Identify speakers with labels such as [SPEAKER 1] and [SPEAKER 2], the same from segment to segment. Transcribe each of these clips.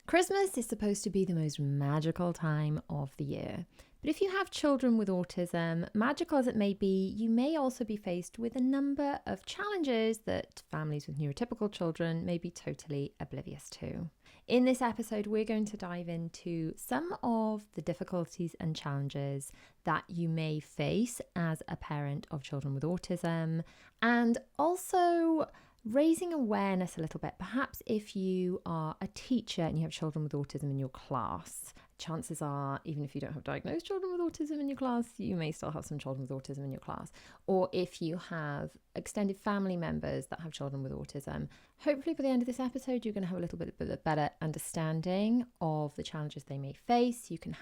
[SPEAKER 1] Christmas is supposed to be the most magical time of the year. But if you have children with autism, magical as it may be, you may also be faced with a number of challenges that families with neurotypical children may be totally oblivious to. In this episode, we're going to dive into some of the difficulties and challenges that you may face as a parent of children with autism, and also raising awareness a little bit. Perhaps if you are a teacher and you have children with autism in your class, chances are, even if you don't have diagnosed children with autism in your class, you may still have some children with autism in your class. Or if you have extended family members that have children with autism, hopefully by the end of this episode, you're going to have a little bit of a better understanding of the challenges they may face. You can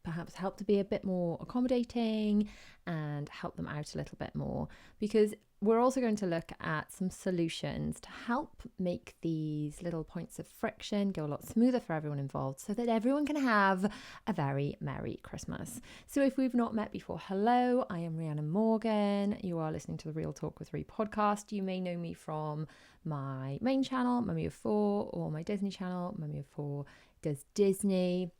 [SPEAKER 1] perhaps help to be a bit more accommodating and help them out a little bit more, because we're also going to look at some solutions to help make these little points of friction go a lot smoother for everyone involved so that everyone can have a very Merry Christmas. So if we've not met before, hello, I am Rhiannon Morgan. You are listening to the Real Talk with Rhi podcast. You may know me from my main channel, Mummy of Four, or my Disney channel, Mummy of Four Does Disney.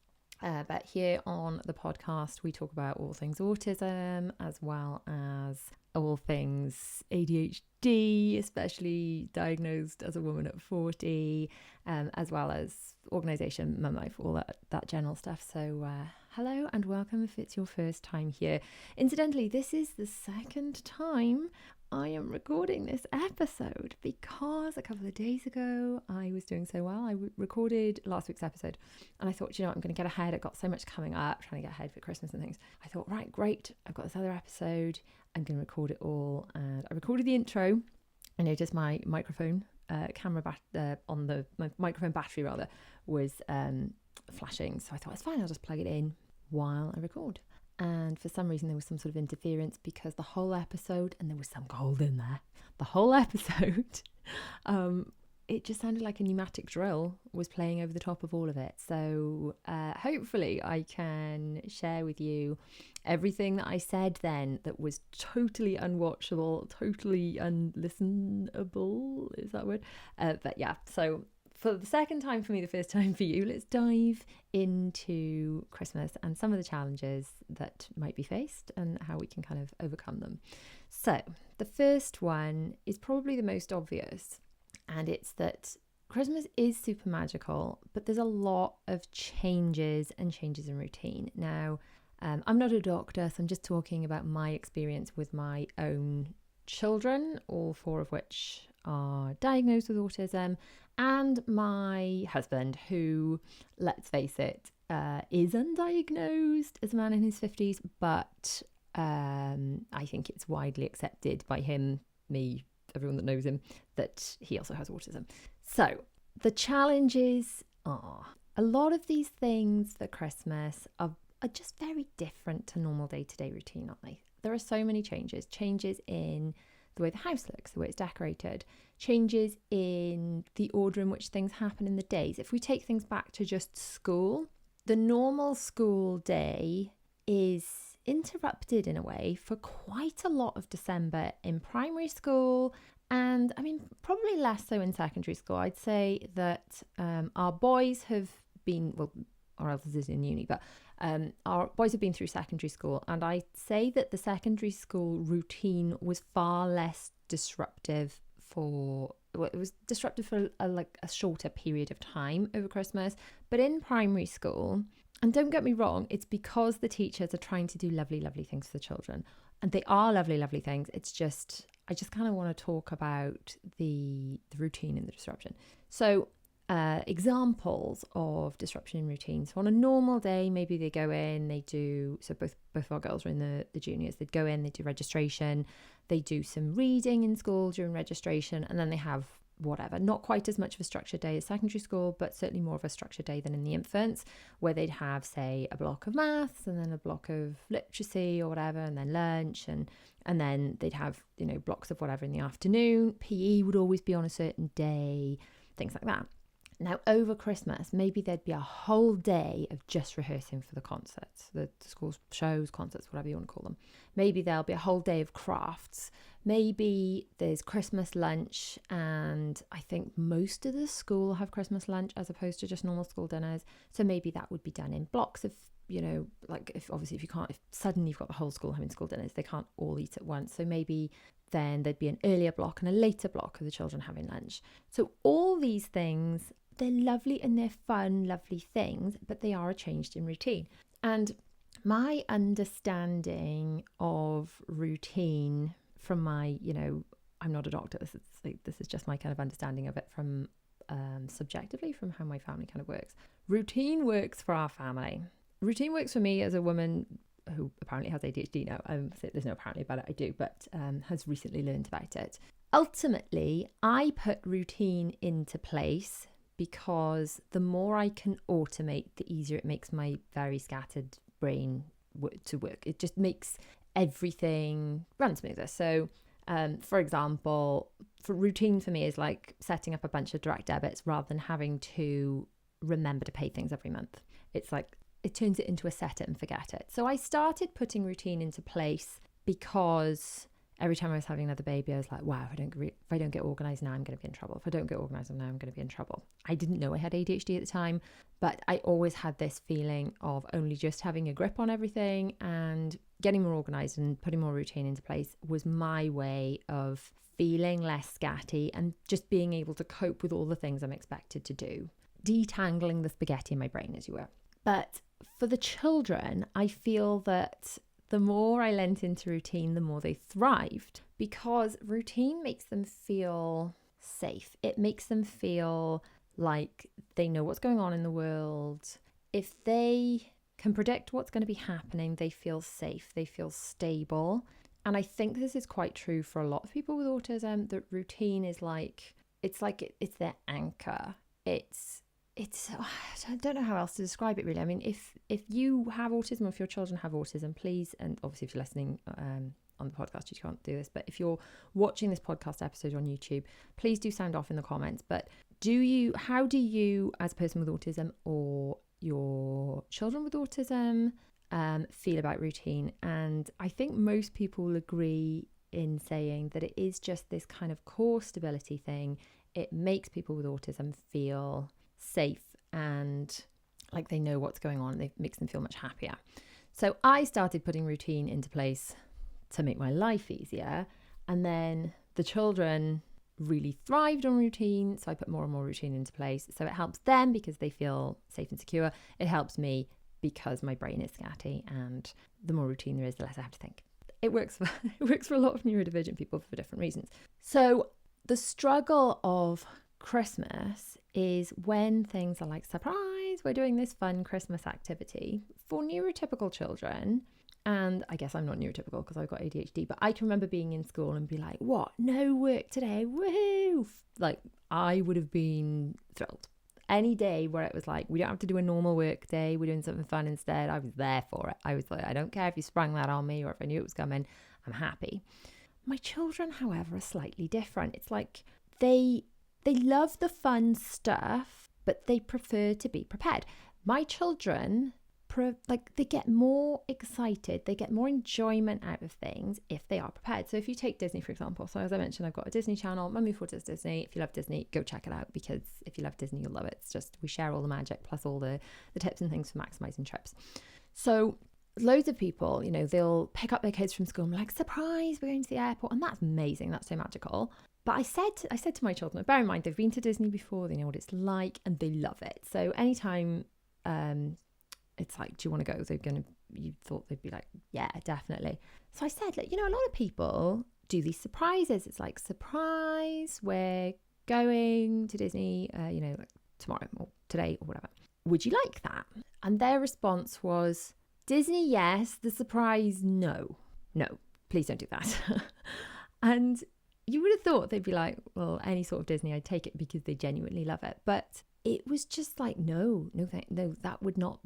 [SPEAKER 1] But here on the podcast, we talk about all things autism as well as all things ADHD, especially diagnosed as a woman at 40, as well as organisation, mum life, all that general stuff. So hello and welcome if it's your first time here. Incidentally, this is the second time I am recording this episode because a couple of days ago I was doing so well. I recorded last week's episode and I thought, I'm going to get ahead. I've got so much coming up, trying to get ahead for Christmas and things. I thought, right, great. I've got this other episode. I'm going to record it all. And I recorded the intro. I noticed my microphone my microphone battery was flashing. So I thought, it's fine. I'll just plug it in while I record. And for some reason, there was some sort of interference because the whole episode, and there was some gold in there, the whole episode, it just sounded like a pneumatic drill was playing over the top of all of it. So hopefully I can share with you everything that I said then that was totally unwatchable, totally unlistenable, is that a word? But yeah, so for the second time for me, the first time for you, let's dive into Christmas and some of the challenges that might be faced and how we can kind of overcome them. So the first one is probably the most obvious, and it's that Christmas is super magical, but there's a lot of changes in routine. Now, I'm not a doctor, so I'm just talking about my experience with my own children, all four of which are diagnosed with autism, and my husband, who, let's face it, is undiagnosed as a man in his 50s, but I think it's widely accepted by him, me, everyone that knows him, that he also has autism. So the challenges are, a lot of these things for Christmas are just very different to normal day-to-day routine, aren't they? There are so many changes in the way the house looks, the way it's decorated, changes in the order in which things happen in the days. If we take things back to just school, the normal school day is interrupted in a way for quite a lot of December in primary school, and I mean probably less so in secondary school. I'd say that our boys have been, well, our eldest is in uni, but our boys have been through secondary school, and I'd say that the secondary school routine was far less disruptive it was disruptive for a shorter period of time over Christmas. But in primary school, and don't get me wrong, it's because the teachers are trying to do lovely, lovely things for the children, and they are lovely, lovely things. It's just, I just kind of want to talk about the routine and the disruption. So examples of disruption in routine. So on a normal day, maybe they go in, they do, so both of our girls are in the juniors, they'd go in, they do registration, they do some reading in school during registration, and then they have whatever, not quite as much of a structured day as secondary school, but certainly more of a structured day than in the infants, where they'd have, say, a block of maths and then a block of literacy or whatever, and then lunch, and then they'd have, blocks of whatever in the afternoon. PE would always be on a certain day, things like that. Now, over Christmas, maybe there'd be a whole day of just rehearsing for the concerts, the school shows, concerts, whatever you want to call them. Maybe there'll be a whole day of crafts. Maybe there's Christmas lunch, and I think most of the school have Christmas lunch as opposed to just normal school dinners. So maybe that would be done in blocks of, like if suddenly you've got the whole school having school dinners, they can't all eat at once. So maybe then there'd be an earlier block and a later block of the children having lunch. So all these things, they're lovely and they're fun, lovely things, but they are a change in routine. And my understanding of routine from my, I'm not a doctor. This is just my kind of understanding of it from subjectively from how my family kind of works. Routine works for our family. Routine works for me as a woman who apparently has ADHD now. There's no apparently about it, I do, but has recently learned about it. Ultimately, I put routine into place because the more I can automate, the easier it makes my very scattered brain to work. It just makes everything run smoother. So, for example, routine for me is like setting up a bunch of direct debits rather than having to remember to pay things every month. It's like it turns it into a set it and forget it. So I started putting routine into place because every time I was having another baby, I was like, wow, if I don't get organised now, I'm going to be in trouble. If I don't get organised now, I'm going to be in trouble. I didn't know I had ADHD at the time, but I always had this feeling of only just having a grip on everything, and getting more organised and putting more routine into place was my way of feeling less scatty and just being able to cope with all the things I'm expected to do. Detangling the spaghetti in my brain, as you were. But for the children, I feel that the more I lent into routine, the more they thrived, because routine makes them feel safe. It makes them feel like they know what's going on in the world. If they can predict what's going to be happening, they feel safe, they feel stable. And I think this is quite true for a lot of people with autism, that routine is it's their anchor. I don't know how else to describe it really. I mean, if you have autism, or if your children have autism, please, and obviously if you're listening on the podcast, you can't do this, but if you're watching this podcast episode on YouTube, please do sound off in the comments. But how do you, as a person with autism or your children with autism, feel about routine? And I think most people will agree in saying that it is just this kind of core stability thing. It makes people with autism feel safe and like they know what's going on. It makes them feel much happier. So I started putting routine into place to make my life easier, and then the children really thrived on routine, so I put more and more routine into place. So it helps them because they feel safe and secure. It helps me because my brain is scatty, and the more routine there is, the less I have to think. It works for a lot of neurodivergent people for different reasons. So the struggle of Christmas is when things are like, surprise, we're doing this fun Christmas activity. For neurotypical children, and I guess I'm not neurotypical because I've got ADHD, but I can remember being in school and be like, what, no work today, woohoo, like I would have been thrilled. Any day where it was like, we don't have to do a normal work day, we're doing something fun instead, I was there for it. I was like, I don't care if you sprung that on me or if I knew it was coming, I'm happy. My children, however, are slightly different. It's like they love the fun stuff, but they prefer to be prepared. My children, they get more excited, they get more enjoyment out of things if they are prepared. So if you take Disney, for example, so as I mentioned, I've got a Disney channel, Mummy Forte does Disney. If you love Disney, go check it out, because if you love Disney, you'll love it. It's just, we share all the magic plus all the tips and things for maximizing trips. So loads of people, they'll pick up their kids from school and be like, surprise, we're going to the airport. And that's amazing. That's so magical. But I said to my children, bear in mind, they've been to Disney before, they know what it's like, and they love it. So anytime it's like, do you want to go? You thought they'd be like, yeah, definitely. So I said, a lot of people do these surprises. It's like, surprise, we're going to Disney, like tomorrow or today or whatever. Would you like that? And their response was, Disney, yes. The surprise, no, please don't do that. And you would have thought they'd be like, well, any sort of Disney, I'd take it, because they genuinely love it. But it was just like, no, that would not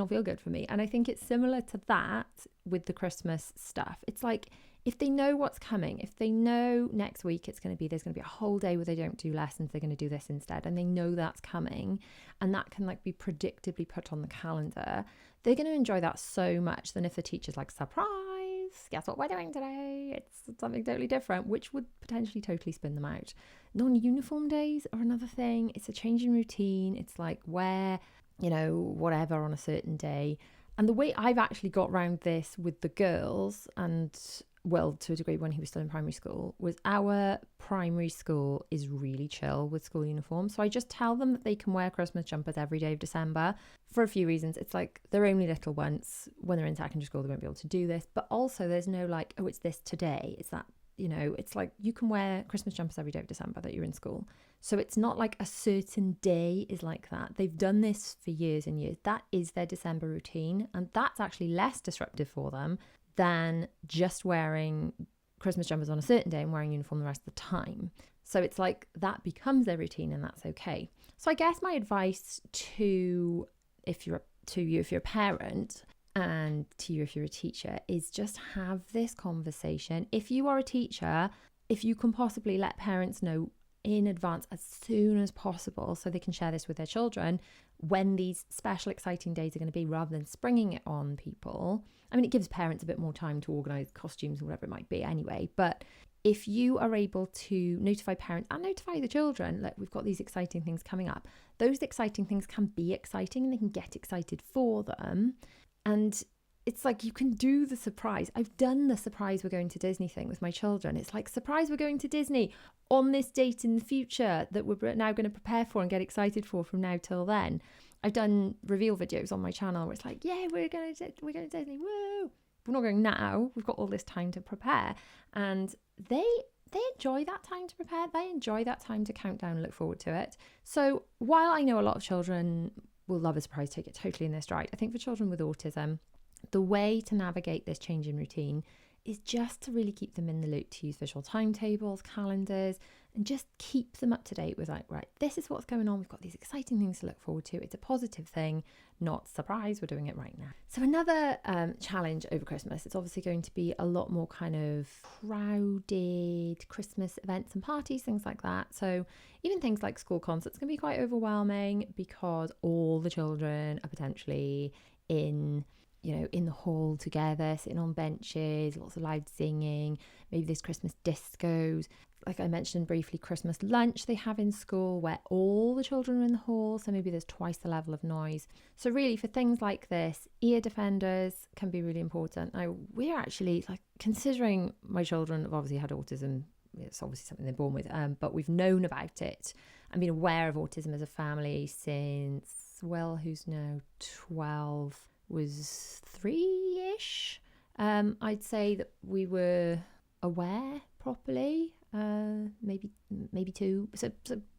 [SPEAKER 1] feel good for me. And I think it's similar to that with the Christmas stuff. It's like, if they know what's coming, if they know next week there's going to be a whole day where they don't do lessons, they're going to do this instead, and they know that's coming, and that can like be predictably put on the calendar, they're going to enjoy that so much than if the teacher's like, surprise, guess what we're doing today? It's something totally different, which would potentially totally spin them out. Non-uniform days are another thing. It's a change in routine. It's like wear, whatever on a certain day. And the way I've actually got around this with the girls, and well, to a degree when he was still in primary school, was our primary school is really chill with school uniforms. So I just tell them that they can wear Christmas jumpers every day of December for a few reasons. It's like they're only little once. When they're in secondary school, they won't be able to do this. But also there's no like, oh, it's this today. It's that, it's like you can wear Christmas jumpers every day of December that you're in school. So it's not like a certain day is like that. They've done this for years and years. That is their December routine. And that's actually less disruptive for them than just wearing Christmas jumpers on a certain day and wearing uniform the rest of the time. So it's like that becomes their routine, and that's okay. So I guess my advice to you if you're a parent, and to you if you're a teacher, is just have this conversation. If you are a teacher, if you can possibly let parents know in advance as soon as possible so they can share this with their children when these special exciting days are going to be, rather than springing it on people. I mean, it gives parents a bit more time to organise costumes and whatever it might be anyway, but if you are able to notify parents and notify the children, like, we've got these exciting things coming up, those exciting things can be exciting and they can get excited for them. And it's like you can do the surprise. I've done the surprise we're going to Disney thing with my children. It's like, surprise, we're going to Disney on this date in the future that we're now going to prepare for and get excited for from now till then. I've done reveal videos on my channel where it's like, yeah, we're going to Disney, woo! We're not going now. We've got all this time to prepare, and they enjoy that time to prepare. They enjoy that time to count down and look forward to it. So while I know a lot of children will love a surprise, take it totally in their stride, I think for children with autism, the way to navigate this change in routine is just to really keep them in the loop, to use visual timetables, calendars, and just keep them up to date with like, right, this is what's going on. We've got these exciting things to look forward to. It's a positive thing, not surprise, we're doing it right now. So another challenge over Christmas, it's obviously going to be a lot more kind of crowded Christmas events and parties, things like that. So even things like school concerts can be quite overwhelming because all the children are potentially in the hall together, sitting on benches, lots of loud singing. Maybe there's Christmas discos. Like I mentioned briefly, Christmas lunch they have in school where all the children are in the hall. So maybe there's twice the level of noise. So really for things like this, ear defenders can be really important. Now we're actually considering my children have obviously had autism. It's obviously something they're born with, but we've known about it and been aware of autism as a family since, who's now 12, was 3-ish. I'd say that we were aware properly, maybe 2, so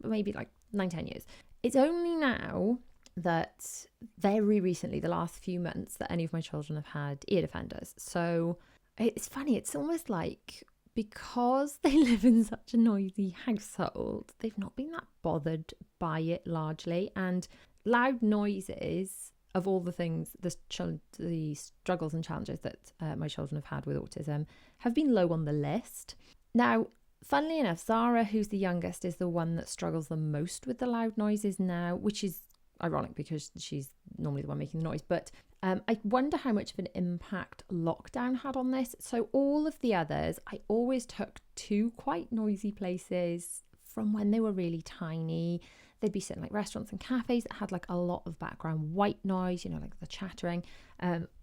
[SPEAKER 1] maybe like 9-10 years. It's only now that very recently, the last few months, that any of my children have had ear defenders. So it's funny, it's almost like because they live in such a noisy household, they've not been that bothered by it largely. And loud noises, of all the things, the struggles and challenges that my children have had with autism, have been low on the list. Now, funnily enough, Zara, who's the youngest, is the one that struggles the most with the loud noises now, which is ironic because she's normally the one making the noise. But I wonder how much of an impact lockdown had on this. So all of the others, I always took to quite noisy places from when they were really tiny. They'd be sitting like restaurants and cafes that had like a lot of background white noise, like the chattering.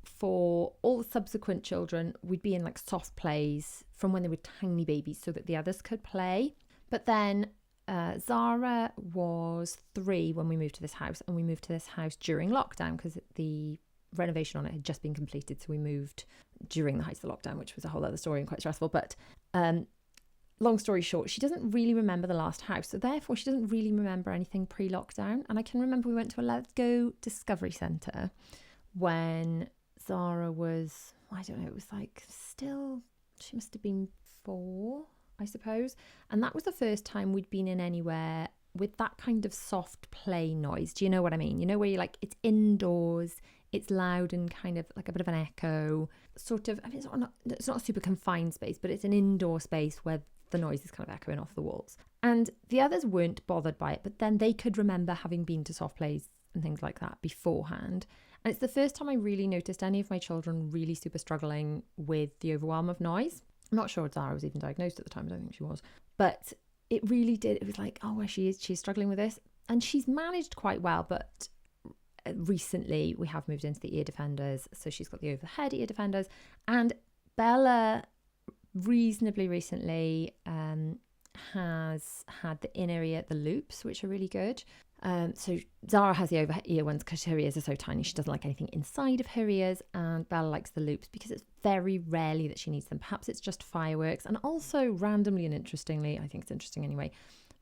[SPEAKER 1] For all the subsequent children, we'd be in like soft plays from when they were tiny babies so that the others could play. But then Zara was 3 when we moved to this house, and we moved to this house during lockdown because the renovation on it had just been completed. So we moved during the height of the lockdown, which was a whole other story and quite stressful. But long story short, she doesn't really remember the last house. So therefore, she doesn't really remember anything pre-lockdown. And I can remember we went to a Let's Go Discovery Centre when Zara was, I don't know, it was like still, she must have been 4, I suppose. And that was the first time we'd been in anywhere with that kind of soft play noise. Do you know what I mean? Where you're like, it's indoors, It's loud and kind of like a bit of an echo, sort of. I mean, it's not a super confined space, but it's an indoor space where the noise is kind of echoing off the walls. And the others weren't bothered by it, but then they could remember having been to soft plays and things like that beforehand. And it's the first time I really noticed any of my children really super struggling with the overwhelm of noise. I'm not sure Zara was even diagnosed at the time. I don't think she was. But it really did. It was like, oh, well, she's struggling with this. And she's managed quite well. But recently we have moved into the ear defenders. So she's got the overhead ear defenders. And Bella reasonably recently has had the inner ear, the loops, which are really good. So Zara has the overhead ear ones because her ears are so tiny. She doesn't like anything inside of her ears, and Bella likes the loops because it's very rarely that she needs them. Perhaps it's just fireworks. And also randomly and interestingly, I think it's interesting anyway,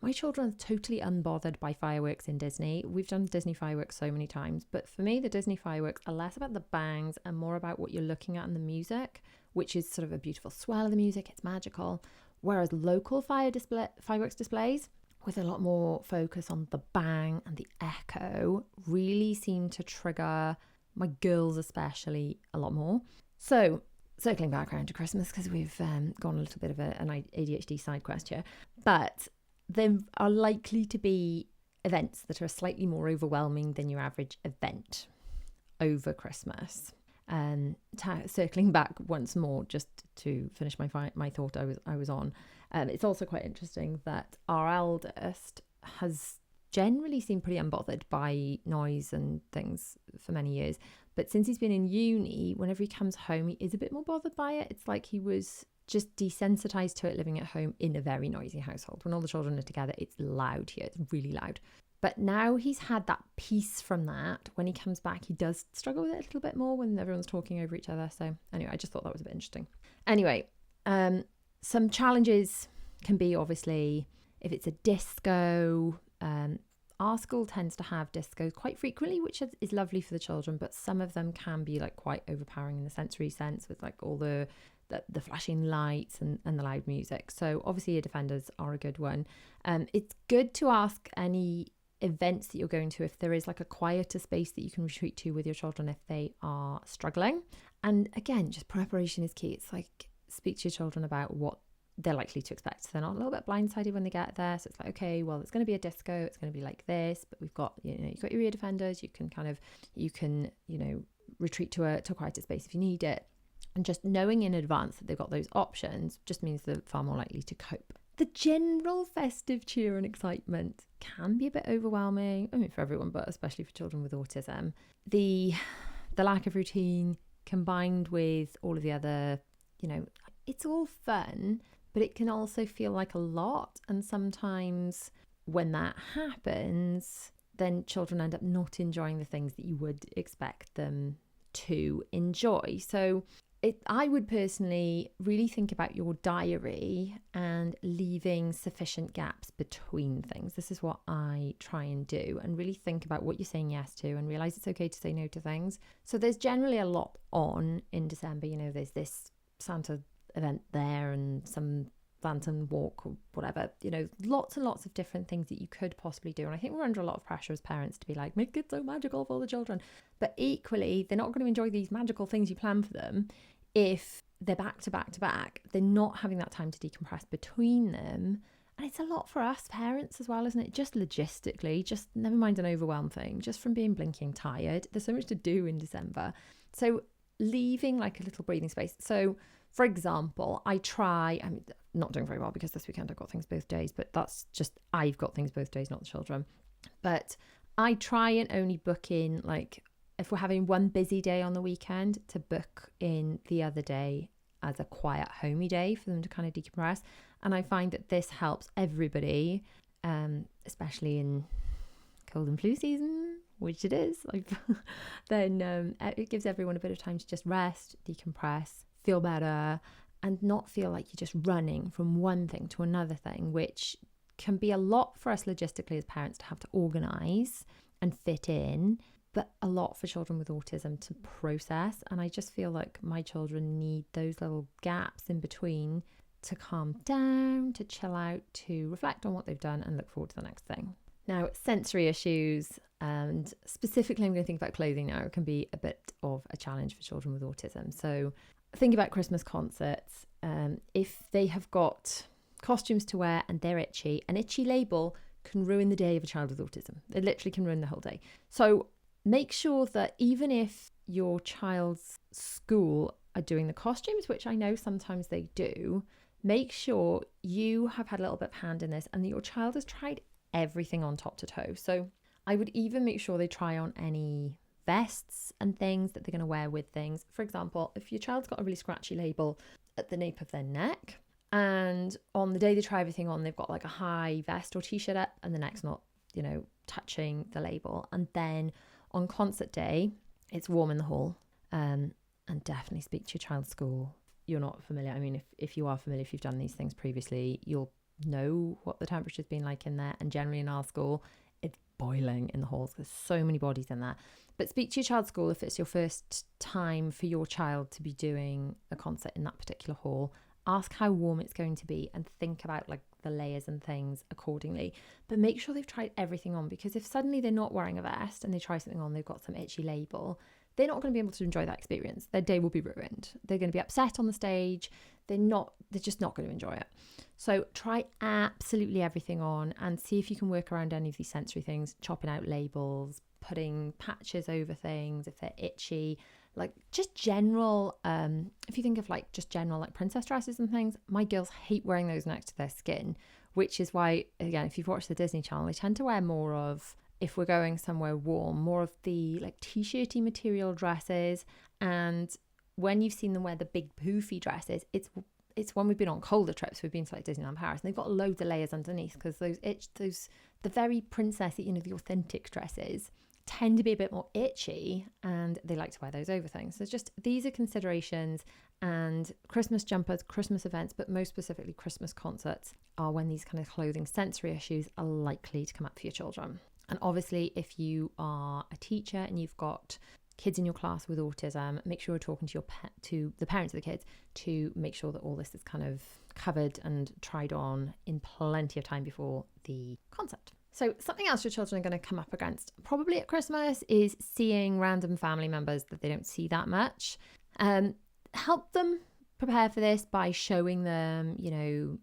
[SPEAKER 1] my children are totally unbothered by fireworks in Disney. We've done Disney fireworks so many times, but for me, the Disney fireworks are less about the bangs and more about what you're looking at in the music, which is sort of a beautiful swell of the music. It's magical. Whereas local fireworks displays, with a lot more focus on the bang and the echo, really seem to trigger my girls especially a lot more. So circling back around to Christmas, because we've gone a little bit of an ADHD side quest here, but there are likely to be events that are slightly more overwhelming than your average event over Christmas. Circling back once more, just to finish my thought I was on. It's also quite interesting that our eldest has generally seemed pretty unbothered by noise and things for many years. But since he's been in uni, whenever he comes home, he is a bit more bothered by it. It's like he was just desensitized to it living at home in a very noisy household. When all the children are together, it's loud here. It's really loud. But now he's had that peace from that. When he comes back, he does struggle with it a little bit more when everyone's talking over each other. So anyway, I just thought that was a bit interesting. Anyway, some challenges can be obviously if it's a disco. Our school tends to have discos quite frequently, which is lovely for the children, but some of them can be like quite overpowering in the sensory sense with like all the flashing lights and the loud music. So obviously your defenders are a good one. It's good to ask any events that you're going to if there is like a quieter space that you can retreat to with your children if they are struggling. And again, just preparation is key. It's like speak to your children about what they're likely to expect, so they're not a little bit blindsided when they get there. So it's like, okay, well, it's going to be a disco, it's going to be like this, but we've got, you've got your ear defenders, you can retreat to a quieter space if you need it. And just knowing in advance that they've got those options just means they're far more likely to cope. The general festive cheer and excitement can be a bit overwhelming. I mean, for everyone, but especially for children with autism. The lack of routine combined with all of the other, it's all fun, but it can also feel like a lot. And sometimes when that happens, then children end up not enjoying the things that you would expect them to enjoy. So I would personally really think about your diary and leaving sufficient gaps between things. This is what I try and do, and really think about what you're saying yes to and realize it's okay to say no to things. So there's generally a lot on in December. There's this Santa event there and some lantern walk or whatever, lots and lots of different things that you could possibly do. And I think we're under a lot of pressure as parents to be like, make it so magical for the children. But equally, they're not going to enjoy these magical things you plan for them if they're back to back to back. They're not having that time to decompress between them. And it's a lot for us parents as well, isn't it? Just logistically, just never mind an overwhelm thing, just from being blinking tired. There's so much to do in December. So leaving like a little breathing space. So for example, I'm not doing very well because this weekend I've got things both days, but that's just, I've got things both days, not the children. But I try and only book in, like, if we're having one busy day on the weekend, to book in the other day as a quiet, homey day for them to kind of decompress. And I find that this helps everybody, especially in cold and flu season, which it is, then it gives everyone a bit of time to just rest, decompress, feel better, and not feel like you're just running from one thing to another thing, which can be a lot for us logistically as parents to have to organise and fit in, but a lot for children with autism to process. And I just feel like my children need those little gaps in between to calm down, to chill out, to reflect on what they've done and look forward to the next thing. Now, sensory issues, and specifically I'm going to think about clothing now, can be a bit of a challenge for children with autism. So think about Christmas concerts. If they have got costumes to wear and they're itchy, an itchy label can ruin the day of a child with autism. It literally can ruin the whole day. So make sure that even if your child's school are doing the costumes, which I know sometimes they do, make sure you have had a little bit of hand in this and that your child has tried everything on top to toe. So I would even make sure they try on any vests and things that they're going to wear with things. For example, if your child's got a really scratchy label at the nape of their neck, and on the day they try everything on, they've got like a high vest or t-shirt up and the neck's not, touching the label. And then on concert day, it's warm in the hall. And definitely speak to your child's school. You're not familiar. I mean, if you are familiar, if you've done these things previously, you'll know what the temperature's been like in there. And generally in our school, it's boiling in the halls. There's so many bodies in there. But speak to your child's school if it's your first time for your child to be doing a concert in that particular hall. Ask how warm it's going to be and think about like the layers and things accordingly. But make sure they've tried everything on, because if suddenly they're not wearing a vest and they try something on, they've got some itchy label, they're not going to be able to enjoy that experience. Their day will be ruined. They're going to be upset on the stage. They're just not going to enjoy it. So try absolutely everything on and see if you can work around any of these sensory things, chopping out labels, putting patches over things if they're itchy, like just general, if you think of like just general like princess dresses and things, my girls hate wearing those next to their skin, which is why, again, if you've watched the Disney Channel, they tend to wear more of, if we're going somewhere warm, more of the like t-shirty material dresses. And when you've seen them wear the big poofy dresses, it's when we've been on colder trips, we've been to like Disneyland Paris, and they've got loads of layers underneath, because the very princessy, the authentic dresses tend to be a bit more itchy, and they like to wear those over things. So just these are considerations. And Christmas jumpers, Christmas events, but most specifically Christmas concerts, are when these kind of clothing sensory issues are likely to come up for your children. And obviously, if you are a teacher and you've got kids in your class with autism, make sure you're talking to the parents of the kids to make sure that all this is kind of covered and tried on in plenty of time before the concert. So something else your children are going to come up against probably at Christmas is seeing random family members that they don't see that much. Help them prepare for this by showing them,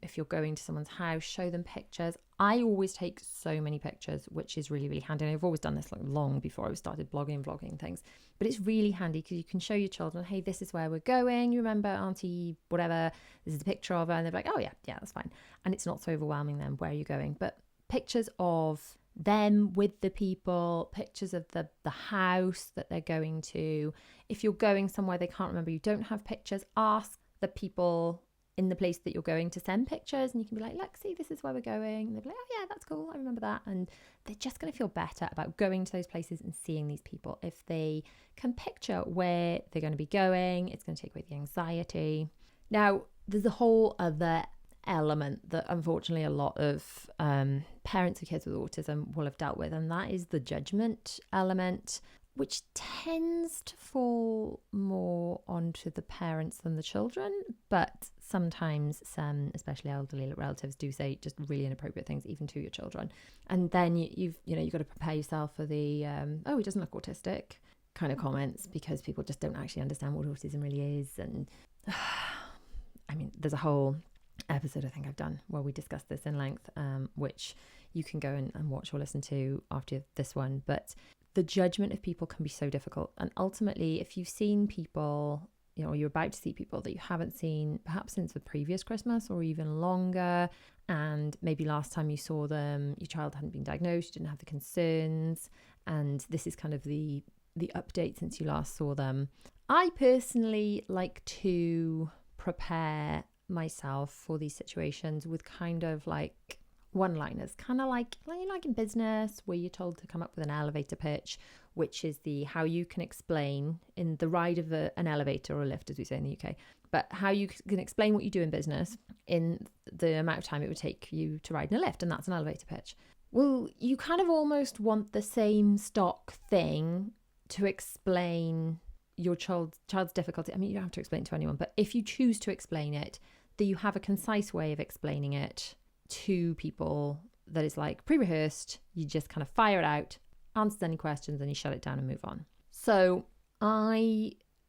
[SPEAKER 1] if you're going to someone's house, show them pictures. I always take so many pictures, which is really, really handy. And I've always done this long before I started blogging, vlogging things. But it's really handy because you can show your children, hey, this is where we're going. You remember Auntie, whatever, this is a picture of her. And they're like, oh yeah, that's fine. And it's not so overwhelming then, where are you going? But pictures of them with the people, pictures of the house that they're going to. If you're going somewhere they can't remember, you don't have pictures, ask the people in the place that you're going to send pictures, and you can be like, look, see, this is where we're going. And they'll be like, oh yeah, that's cool, I remember that. And they're just going to feel better about going to those places and seeing these people. If they can picture where they're going to be going, it's going to take away the anxiety. Now, there's a whole other element that unfortunately a lot of parents of kids with autism will have dealt with, and that is the judgment element, which tends to fall more onto the parents than the children. But sometimes some, especially elderly relatives, do say just really inappropriate things even to your children. And then you've got to prepare yourself for the oh, he doesn't look autistic kind of comments, because people just don't actually understand what autism really is. And I mean, there's a whole episode I think I've done where we discuss this in length, which you can go and watch or listen to after this one. But the judgment of people can be so difficult. And ultimately, if you've seen people, you're about to see people that you haven't seen perhaps since the previous Christmas or even longer, and maybe last time you saw them, your child hadn't been diagnosed, you didn't have the concerns, and this is kind of the update since you last saw them. I personally like to prepare myself for these situations with kind of like one-liners, kind of like in business where you're told to come up with an elevator pitch, which is how you can explain in the ride of an elevator or a lift, as we say in the UK, but how you can explain what you do in business in the amount of time it would take you to ride in a lift, and that's an elevator pitch. Well, you kind of almost want the same stock thing to explain your child's difficulty. I mean, you don't have to explain it to anyone, but if you choose to explain it, that you have a concise way of explaining it to people that is like pre-rehearsed. You just kind of fire it out, answer any questions, and you shut it down and move on. So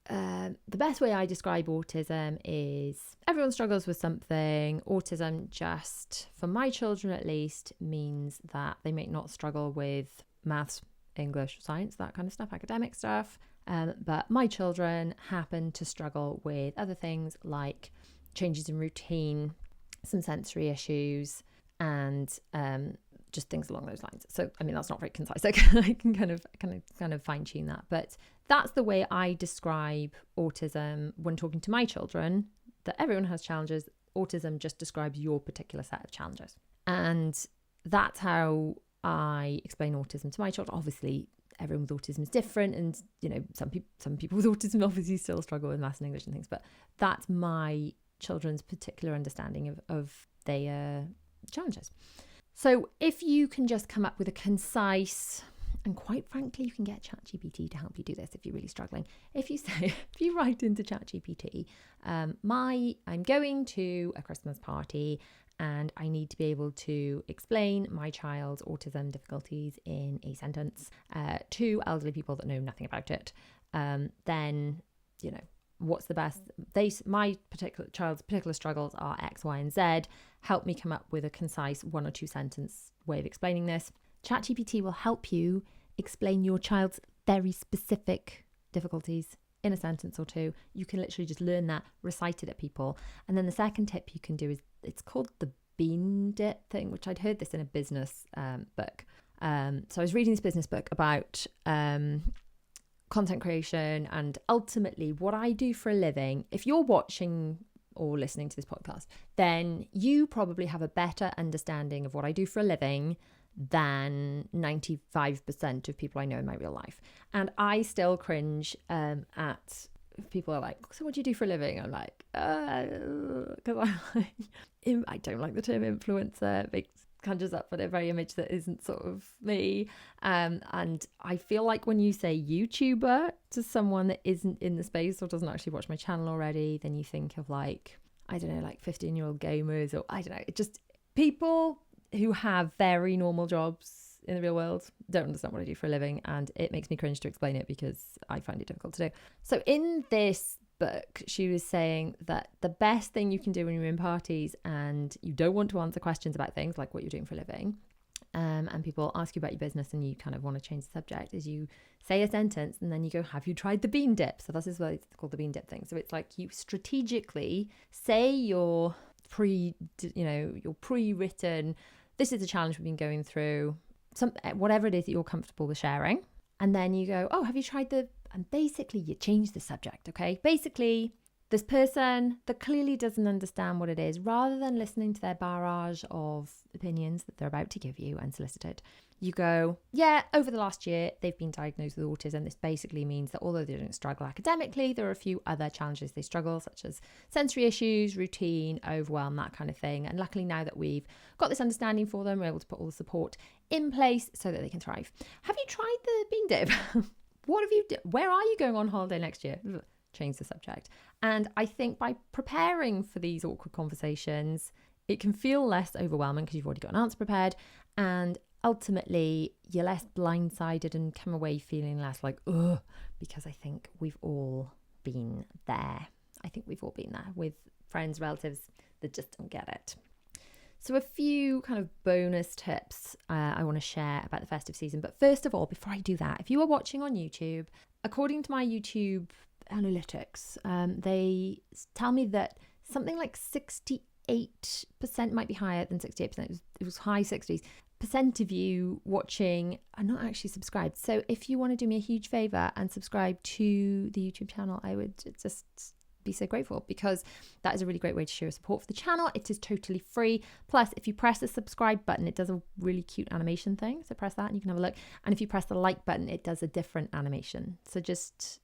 [SPEAKER 1] the best way I describe autism is everyone struggles with something. Autism, just for my children at least, means that they may not struggle with maths, English, science, that kind of stuff, academic stuff. But my children happen to struggle with other things like changes in routine, some sensory issues, and just things along those lines. So, I mean, that's not very concise. I can kind of fine tune that. But that's the way I describe autism when talking to my children, that everyone has challenges. Autism just describes your particular set of challenges. And that's how I explain autism to my children. Obviously, everyone with autism is different. And, you know, some people with autism obviously still struggle with maths and English and things. But that's my children's particular understanding of their challenges. So if you can just come up with a concise, and quite frankly, you can get ChatGPT to help you do this if you're really struggling. If you write into ChatGPT, I'm going to a Christmas party and I need to be able to explain my child's autism difficulties in a sentence to elderly people that know nothing about it, then, you know, what's the best? My particular child's particular struggles are X, Y, and Z. Help me come up with a concise 1 or 2 sentence way of explaining this. ChatGPT will help you explain your child's very specific difficulties in a sentence or 2. You can literally just learn that, recite it at people. And then the second tip you can do is, it's called the bean dip thing, which I'd heard this in a business book. So I was reading this business book about content creation and ultimately what I do for a living. If you're watching or listening to this podcast, then you probably have a better understanding of what I do for a living than 95% of people I know in my real life. And I still cringe at people are like, so what do you do for a living? I'm like, because I don't like the term influencer. It conjures up a very image that isn't sort of me. And I feel like when you say YouTuber to someone that isn't in the space or doesn't actually watch my channel already, then you think of like, I don't know, like 15-year-old gamers, or I don't know, just people who have very normal jobs in the real world don't understand what I do for a living, and it makes me cringe to explain it because I find it difficult to do. So in this book, she was saying that the best thing you can do when you're in parties and you don't want to answer questions about things like what you're doing for a living, and people ask you about your business and you kind of want to change the subject, is you say a sentence and then you go, have you tried the bean dip? So this is what it's called, the bean dip thing. So it's like you strategically say your pre-written, this is a challenge we've been going through, whatever it is that you're comfortable with sharing. And then you go, oh, have you tried and basically you change the subject, okay? Basically, this person that clearly doesn't understand what it is, rather than listening to their barrage of opinions that they're about to give you unsolicited, you go, yeah, over the last year, they've been diagnosed with autism. This basically means that although they don't struggle academically, there are a few other challenges they struggle, such as sensory issues, routine, overwhelm, that kind of thing. And luckily now that we've got this understanding for them, we're able to put all the support in place so that they can thrive. Have you tried the bean dip? What have you done? Where are you going on holiday next year? Change the subject. And I think by preparing for these awkward conversations, it can feel less overwhelming because you've already got an answer prepared, and ultimately you're less blindsided and come away feeling less like, ugh, because I think we've all been there. I think we've all been there with friends, relatives that just don't get it. So a few kind of bonus tips I want to share about the festive season. But first of all, before I do that, if you are watching on YouTube, according to my YouTube analytics, they tell me that something like 68%, might be higher than 68%, it was high 60s, % of you watching are not actually subscribed. So if you want to do me a huge favor and subscribe to the YouTube channel, I would just be so grateful, because that is a really great way to show support for the channel. It is totally free. Plus, if you press the subscribe button, it does a really cute animation thing. So press that and you can have a look. And if you press the like button, it does a different animation. So just,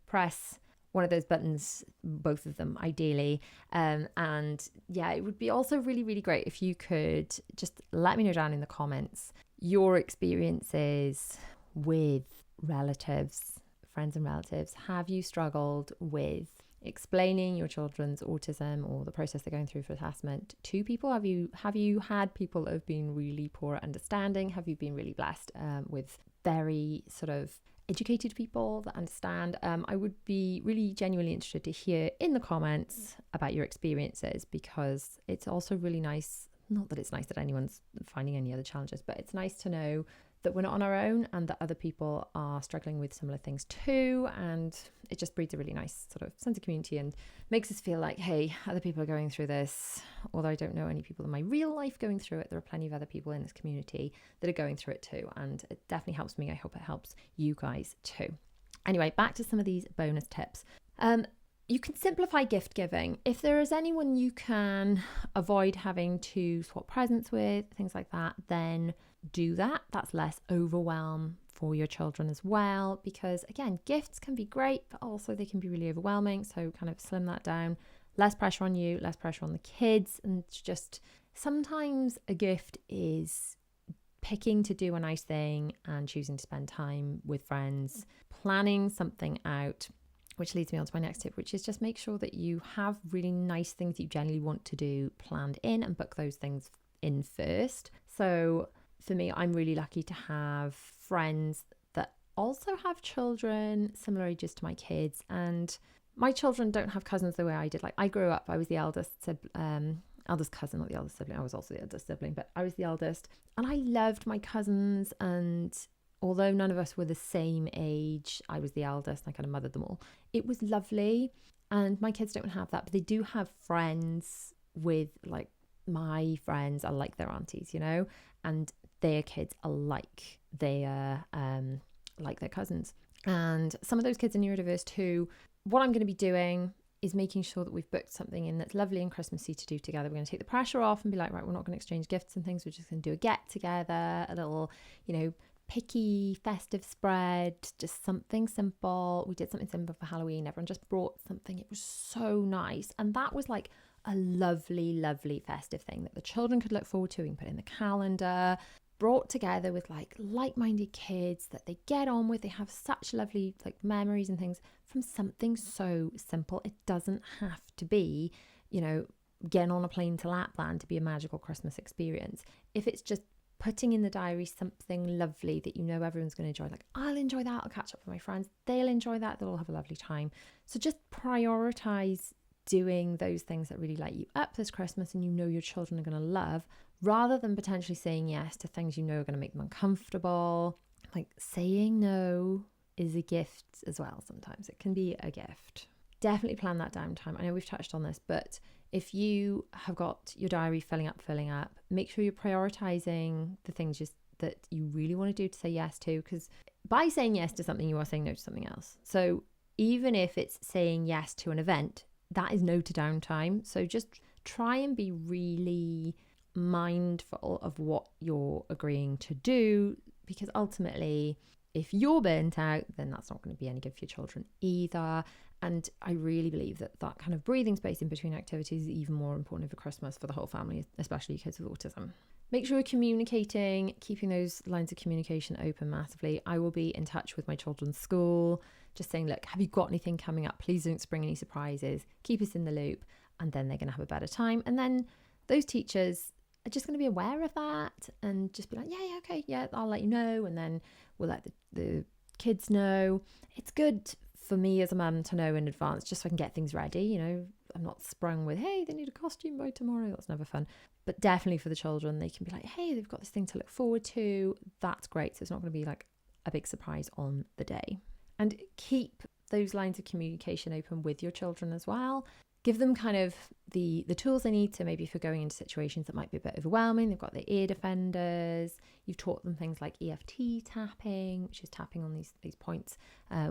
[SPEAKER 1] press one of those buttons, both of them ideally. And yeah, it would be also really, really great if you could just let me know down in the comments your experiences with relatives, friends and relatives. Have you struggled with explaining your children's autism or the process they're going through for assessment to people? Have you had people that have been really poor at understanding? Have you been really blessed with very sort of educated people that understand? I would be really genuinely interested to hear in the comments about your experiences, because it's also really nice, not that it's nice that anyone's finding any other challenges, but it's nice to know that we're not on our own and that other people are struggling with similar things too. And it just breeds a really nice sort of sense of community and makes us feel like, hey, other people are going through this. Although I don't know any people in my real life going through it, there are plenty of other people in this community that are going through it too. And it definitely helps me. I hope it helps you guys too. Anyway, back to some of these bonus tips. You can simplify gift giving. If there is anyone you can avoid having to swap presents with, things like that, then do that. That's less overwhelm for your children as well, because again, gifts can be great, but also they can be really overwhelming. So kind of slim that down. Less pressure on you, less pressure on the kids. And just sometimes a gift is picking to do a nice thing and choosing to spend time with friends, planning something out. Which leads me on to my next tip, which is just make sure that you have really nice things you generally want to do planned in and book those things in first. So for me, I'm really lucky to have friends that also have children similar ages to my kids. And my children don't have cousins the way I did. Like I grew up, I was the eldest cousin, not the eldest sibling. I was also the eldest sibling, but I was the eldest. And I loved my cousins, and although none of us were the same age, I was the eldest and I kind of mothered them all. It was lovely. And my kids don't have that, but they do have friends with, like, my friends are like their aunties, you know, and their kids are like their cousins. And some of those kids are neurodiverse too. What I'm going to be doing is making sure that we've booked something in that's lovely and Christmassy to do together. We're going to take the pressure off and be like, right, we're not going to exchange gifts and things. We're just going to do a get together, a little, picky festive spread, just something simple. We did something simple for Halloween. Everyone just brought something. It was so nice. And that was like a lovely, lovely festive thing that the children could look forward to. We can put in the calendar, brought together with like-minded kids that they get on with. They have such lovely memories and things from something so simple. It doesn't have to be, getting on a plane to Lapland to be a magical Christmas experience. If it's just putting in the diary something lovely that everyone's going to enjoy, I'll enjoy that, I'll catch up with my friends, they'll enjoy that, they'll all have a lovely time. So just prioritize doing those things that really light you up this Christmas and your children are going to love, rather than potentially saying yes to things are going to make them uncomfortable. Saying no is a gift as well. Sometimes it can be a gift. Definitely plan that downtime. I know we've touched on this, but if you have got your diary filling up, make sure you're prioritizing the things that you really want to do to say yes to, because by saying yes to something, you are saying no to something else. So even if it's saying yes to an event, that is no to downtime. So just try and be really mindful of what you're agreeing to do, because ultimately, if you're burnt out, then that's not going to be any good for your children either. And I really believe that kind of breathing space in between activities is even more important over Christmas for the whole family, especially kids with autism. Make sure you're communicating, keeping those lines of communication open massively. I will be in touch with my children's school, just saying, look, have you got anything coming up? Please don't spring any surprises. Keep us in the loop. And then they're going to have a better time. And then those teachers are just going to be aware of that and just be like, yeah, okay, yeah, I'll let you know. And then we'll let the kids know. It's good for me as a mum to know in advance, just so I can get things ready. I'm not sprung with, hey, they need a costume by tomorrow. That's never fun. But definitely for the children, they can be like, hey, they've got this thing to look forward to. That's great. So it's not going to be a big surprise on the day. And keep those lines of communication open with your children as well. Give them kind of the tools they need to, maybe if you're going into situations that might be a bit overwhelming, they've got their ear defenders. You've taught them things like EFT tapping, which is tapping on these points,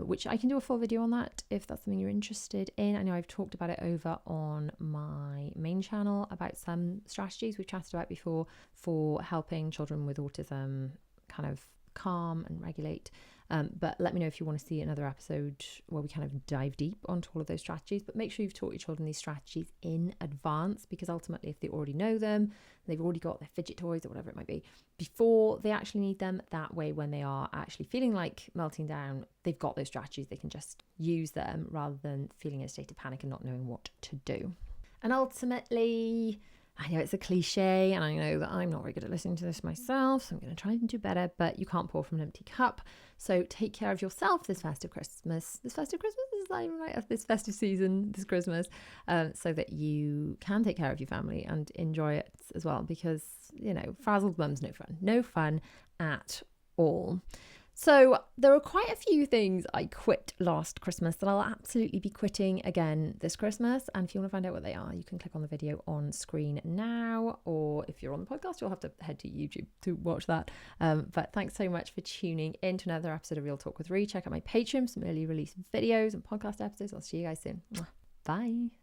[SPEAKER 1] which I can do a full video on that if that's something you're interested in. I know I've talked about it over on my main channel about some strategies we've chatted about before for helping children with autism kind of calm and regulate But let me know if you want to see another episode where we kind of dive deep onto all of those strategies. But make sure you've taught your children these strategies in advance, because ultimately if they already know them, they've already got their fidget toys or whatever it might be, before they actually need them, that way when they are actually feeling like melting down, they've got those strategies, they can just use them rather than feeling in a state of panic and not knowing what to do. And ultimately, I know it's a cliche, and I know that I'm not very good at listening to this myself, so I'm going to try and do better, but you can't pour from an empty cup. So take care of yourself this festive Christmas. This festive Christmas is not even right, this festive season, this Christmas, so that you can take care of your family and enjoy it as well, because, frazzled mum's no fun at all. So there are quite a few things I quit last Christmas that I'll absolutely be quitting again this Christmas. And if you want to find out what they are, you can click on the video on screen now, or if you're on the podcast, you'll have to head to YouTube to watch that. But thanks so much for tuning in to another episode of Real Talk with Ree. Check out my Patreon, some early release videos and podcast episodes. I'll see you guys soon. Bye.